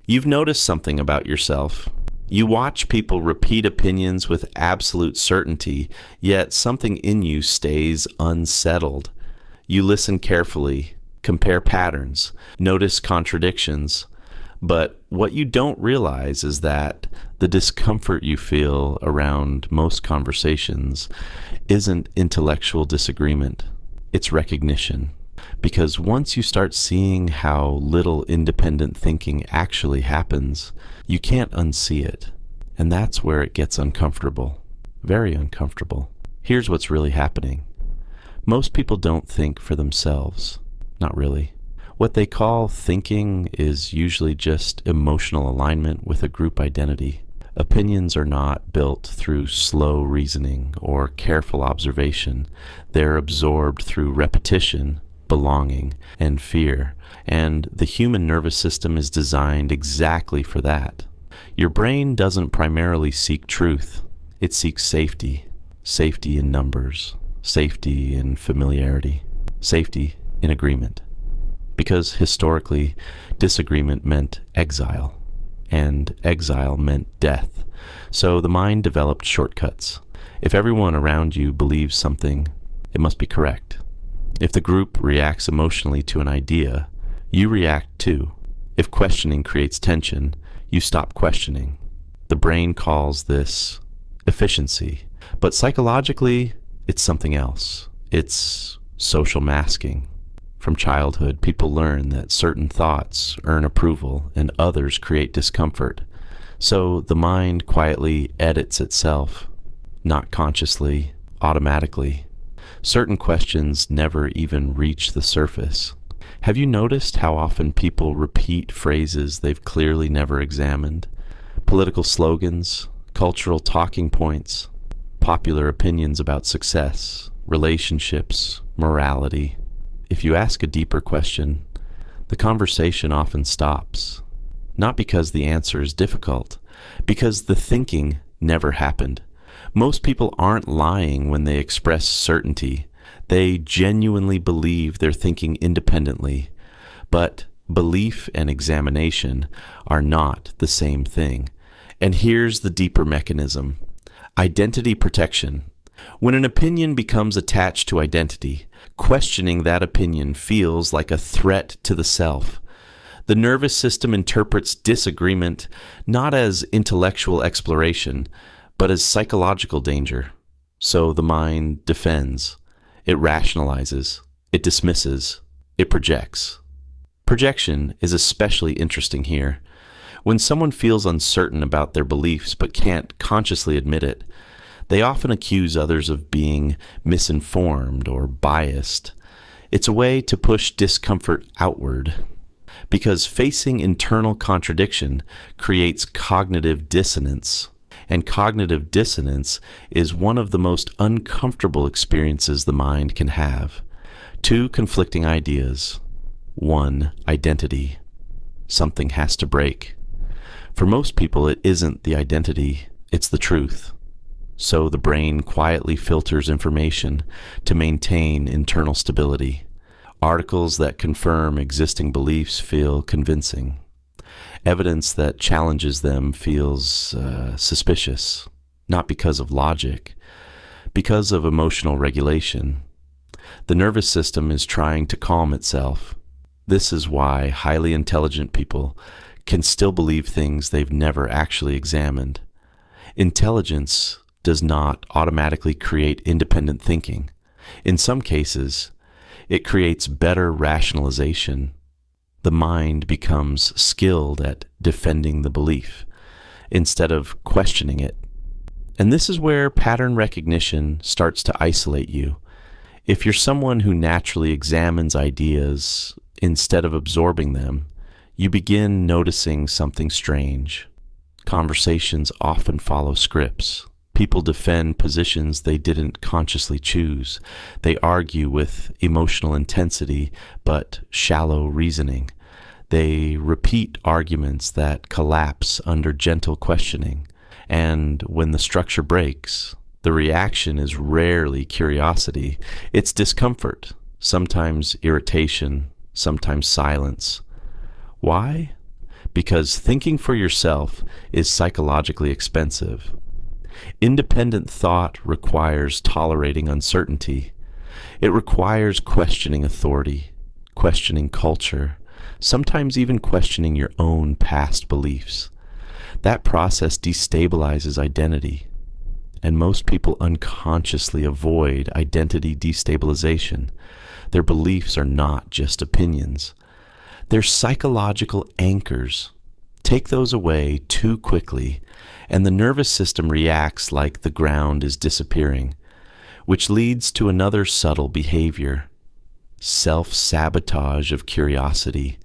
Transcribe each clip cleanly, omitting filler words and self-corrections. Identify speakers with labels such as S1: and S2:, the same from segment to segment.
S1: You've noticed something about yourself. You watch people repeat opinions with absolute certainty, yet something in you stays unsettled. You listen carefully, compare patterns, notice contradictions, but what you don't realize is that the discomfort you feel around most conversations isn't intellectual disagreement, it's recognition. Because once you start seeing how little independent thinking actually happens, you can't unsee it. And that's where it gets uncomfortable. Very uncomfortable. Here's what's really happening. Most people don't think for themselves. Not really. What they call thinking is usually just emotional alignment with a group identity. Opinions are not built through slow reasoning or careful observation. They're absorbed through repetition, belonging, and fear. And the human nervous system is designed exactly for that. Your brain doesn't primarily seek truth. It seeks safety. Safety in numbers. Safety in familiarity. Safety in agreement. Because historically, disagreement meant exile, and exile meant death. So the mind developed shortcuts. If everyone around you believes something, it must be correct. If the group reacts emotionally to an idea, you react too. If questioning creates tension, you stop questioning. The brain calls this efficiency, but psychologically, it's something else. It's social masking. From childhood, people learn that certain thoughts earn approval and others create discomfort. So the mind quietly edits itself, not consciously, automatically. Certain questions never even reach the surface. Have you noticed how often people repeat phrases they've clearly never examined? Political slogans, cultural talking points, popular opinions about success, relationships, morality. If you ask a deeper question, the conversation often stops. Not because the answer is difficult, because the thinking never happened. Most people aren't lying when they express certainty. They genuinely believe they're thinking independently. But belief and examination are not the same thing. And here's the deeper mechanism. Identity protection. When an opinion becomes attached to identity, questioning that opinion feels like a threat to the self. The nervous system interprets disagreement not as intellectual exploration, but as psychological danger. So the mind defends. It rationalizes. It dismisses. It projects. Projection is especially interesting here. When someone feels uncertain about their beliefs but can't consciously admit it, they often accuse others of being misinformed or biased. It's a way to push discomfort outward, because facing internal contradiction creates cognitive dissonance. And cognitive dissonance is one of the most uncomfortable experiences the mind can have. Two conflicting ideas. One identity. Something has to break. For most people, it isn't the identity, it's the truth. So the brain quietly filters information to maintain internal stability. Articles that confirm existing beliefs feel convincing. Evidence that challenges them feels suspicious, not because of logic, because of emotional regulation. The nervous system is trying to calm itself. This is why highly intelligent people can still believe things they've never actually examined. Intelligence does not automatically create independent thinking. In some cases, it creates better rationalization. The mind becomes skilled at defending the belief instead of questioning it. And this is where pattern recognition starts to isolate you. If you're someone who naturally examines ideas instead of absorbing them, you begin noticing something strange. Conversations often follow scripts. People defend positions they didn't consciously choose. They argue with emotional intensity, but shallow reasoning. They repeat arguments that collapse under gentle questioning. And when the structure breaks, the reaction is rarely curiosity. It's discomfort, sometimes irritation, sometimes silence. Why? because thinking for yourself is psychologically expensive. Independent thought requires tolerating uncertainty. It requires questioning authority, questioning culture, sometimes even questioning your own past beliefs. That process destabilizes identity, and most people unconsciously avoid identity destabilization. Their beliefs are not just opinions. They're psychological anchors. Take those away too quickly, and the nervous system reacts like the ground is disappearing, which leads to another subtle behavior: self-sabotage of curiosity.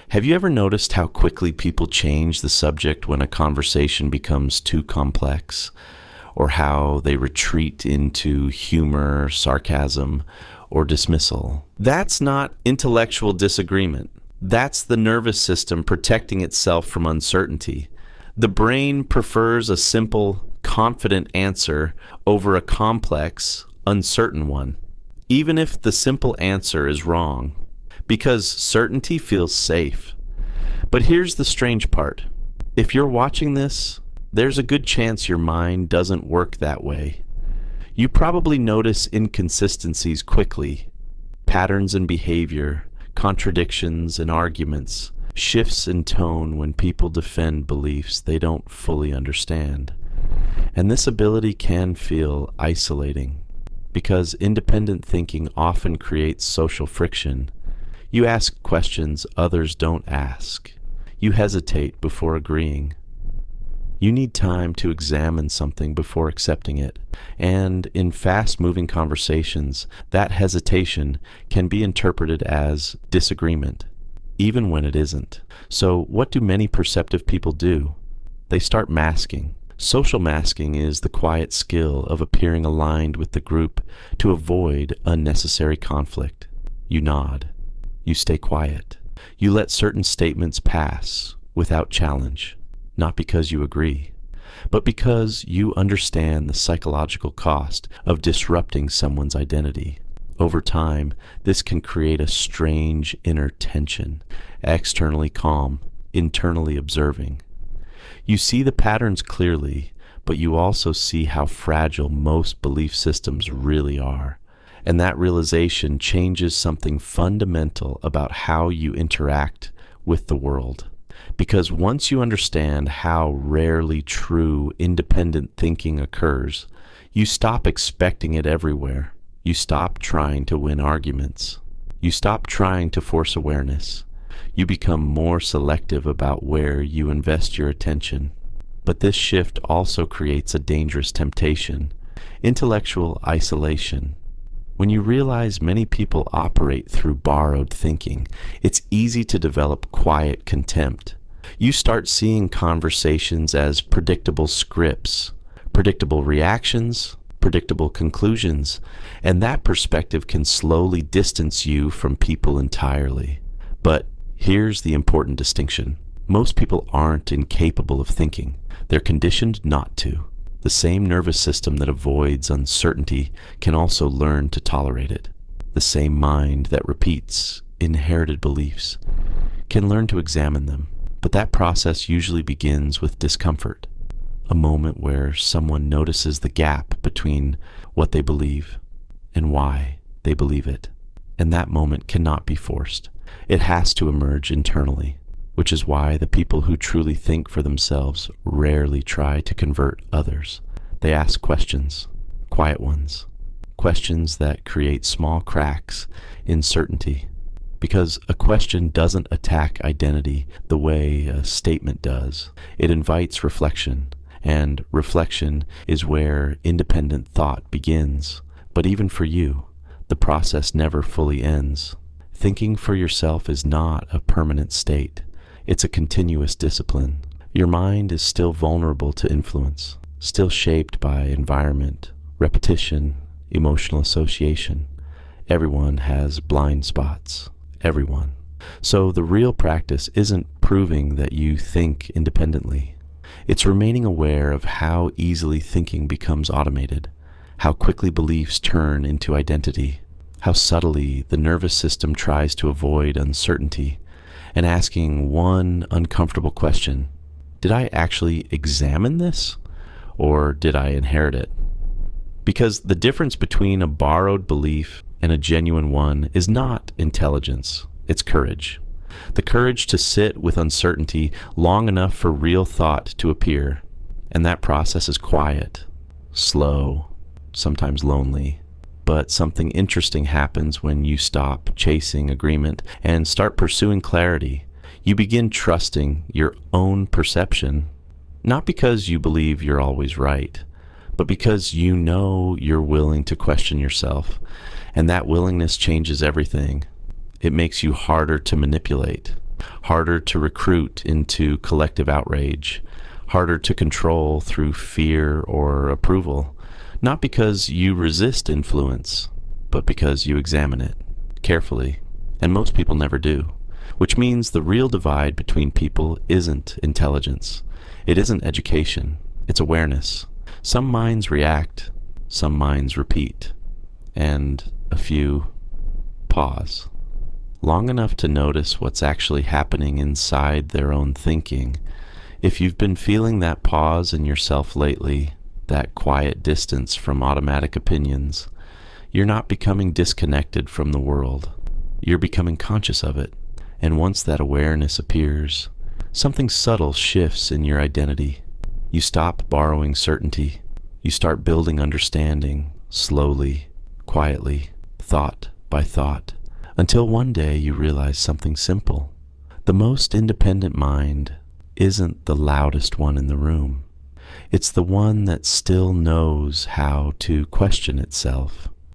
S1: Have you ever noticed how quickly people change the subject when a conversation becomes too complex, or how they retreat into humor, sarcasm, or dismissal? That's not intellectual disagreement. That's the nervous system protecting itself from uncertainty. The brain prefers a simple, confident answer over a complex, uncertain one, even if the simple answer is wrong, because certainty feels safe. But here's the strange part. If you're watching this, there's a good chance your mind doesn't work that way. You probably notice inconsistencies quickly, patterns in behavior, contradictions in arguments, shifts in tone when people defend beliefs they don't fully understand. And this ability can feel isolating, because independent thinking often creates social friction. You ask questions others don't ask. You hesitate before agreeing. You need time to examine something before accepting it. And in fast-moving conversations, that hesitation can be interpreted as disagreement, even when it isn't. So what do many perceptive people do? They start masking. Social masking is the quiet skill of appearing aligned with the group to avoid unnecessary conflict. You nod. You stay quiet. You let certain statements pass without challenge, not because you agree, but because you understand the psychological cost of disrupting someone's identity. Over time, this can create a strange inner tension, externally calm, internally observing. You see the patterns clearly, but you also see how fragile most belief systems really are. And that realization changes something fundamental about how you interact with the world. Because once you understand how rarely true independent thinking occurs, you stop expecting it everywhere. You stop trying to win arguments. You stop trying to force awareness. You become more selective about where you invest your attention. But this shift also creates a dangerous temptation: intellectual isolation. When you realize many people operate through borrowed thinking, it's easy to develop quiet contempt. You start seeing conversations as predictable scripts, predictable reactions, predictable conclusions, and that perspective can slowly distance you from people entirely. But here's the important distinction. Most people aren't incapable of thinking. They're conditioned not to. The same nervous system that avoids uncertainty can also learn to tolerate it. The same mind that repeats inherited beliefs can learn to examine them. But that process usually begins with discomfort, a moment where someone notices the gap between what they believe and why they believe it. And that moment cannot be forced. It has to emerge internally, which is why the people who truly think for themselves rarely try to convert others. They ask questions, quiet ones, questions that create small cracks in certainty. Because a question doesn't attack identity the way a statement does. It invites reflection, and reflection is where independent thought begins. But even for you, the process never fully ends. Thinking for yourself is not a permanent state. It's a continuous discipline. Your mind is still vulnerable to influence, still shaped by environment, repetition, emotional association. Everyone has blind spots. Everyone. So the real practice isn't proving that you think independently. It's remaining aware of how easily thinking becomes automated, how quickly beliefs turn into identity, how subtly the nervous system tries to avoid uncertainty, and asking one uncomfortable question. Did I actually examine this, or did I inherit it? Because the difference between a borrowed belief and a genuine one is not intelligence, it's courage. The courage to sit with uncertainty long enough for real thought to appear. And that process is quiet, slow, sometimes lonely. But something interesting happens when you stop chasing agreement and start pursuing clarity. You begin trusting your own perception, not because you believe you're always right, but because you know you're willing to question yourself. And that willingness changes everything. It makes you harder to manipulate, harder to recruit into collective outrage, harder to control through fear or approval, not because you resist influence, but because you examine it carefully, and most people never do, which means the real divide between people isn't intelligence, it isn't education, it's awareness. Some minds react, some minds repeat, and a few pause. Long enough to notice what's actually happening inside their own thinking. If you've been feeling that pause in yourself lately, that quiet distance from automatic opinions, you're not becoming disconnected from the world. You're becoming conscious of it. And once that awareness appears, something subtle shifts in your identity. You stop borrowing certainty. You start building understanding, slowly, quietly, thought by thought, until one day you realize something simple. The most independent mind isn't the loudest one in the room. It's the one that still knows how to question itself.